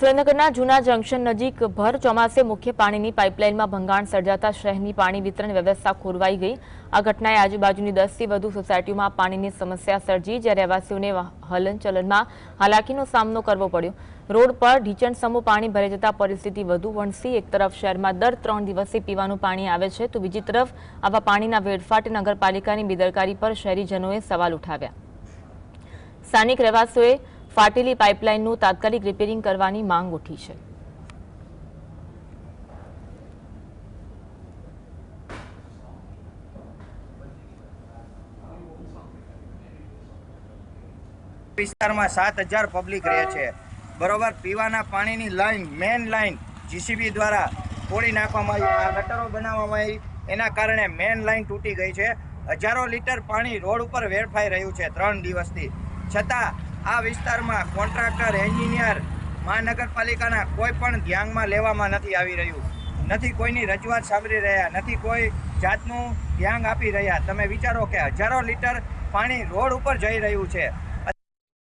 સુરેન્દ્રનગરના જૂના જંકશન નજીક ભર ચોમાસે મુખ્ય પાણીની પાઇપલાઇનમાં ભંગાણ સર્જાતા શહેરની પાણી વિતરણ વ્યવસ્થા ખોરવાઈ ગઈ। આ ઘટનાએ આજુબાજુની 10 થી વધુ સોસાયટીઓમાં પાણીની સમસ્યા સર્જી, જ્યારે રહેવાસીઓને હલનચલનમાં હાલાકીનો સામનો કરવો પડ્યો। રોડ પર ઢીચણસમું પાણી ભરાઈ જતા પરિસ્થિતિ વધુ વણસી। એક તરફ શહેરમાં દર 3 દિવસે પીવાનું પાણી આવે છે, તો બીજી તરફ આવા પાણીના વેડફાટે નગરપાલિકાની બેદરકારી પર શહેરીજનોએ સવાલ ઉઠાવ્યા। સ્થાનિક રહેવાસીઓએ ફાટેલી પાઇપલાઇનનું તાત્કાલિક રિપેરિંગ કરવાની માંગ ઉઠી છે। વિસ્તારમાં 7000 પબ્લિક રહે છે, બરોબર। પીવાના પાણીની લાઈન, મેન લાઈન જીસીબી દ્વારા તોડી નાખવામાં આવી, આ ગટરો બનાવવામાં આવી, એના કારણે મેન લાઈન તૂટી ગઈ છે। હજારો લીટર પાણી રોડ ઉપર વેડફાઈ રહ્યું છે 3 દિવસથી। છતાં આ વિસ્તારમાં કોન્ટ્રાક્ટર, એન્જિનિયર, મહાનગરપાલિકાના કોઈ પણ ધ્યાનમાં લેવામાં નથી આવી રહ્યું, નથી કોઈની રજૂઆત સાંભળી રહ્યા, નથી કોઈ જાતનું ધ્યાન આપી રહ્યા। તમે વિચારો કે હજારો લીટર પાણી રોડ ઉપર જઈ રહ્યું છે।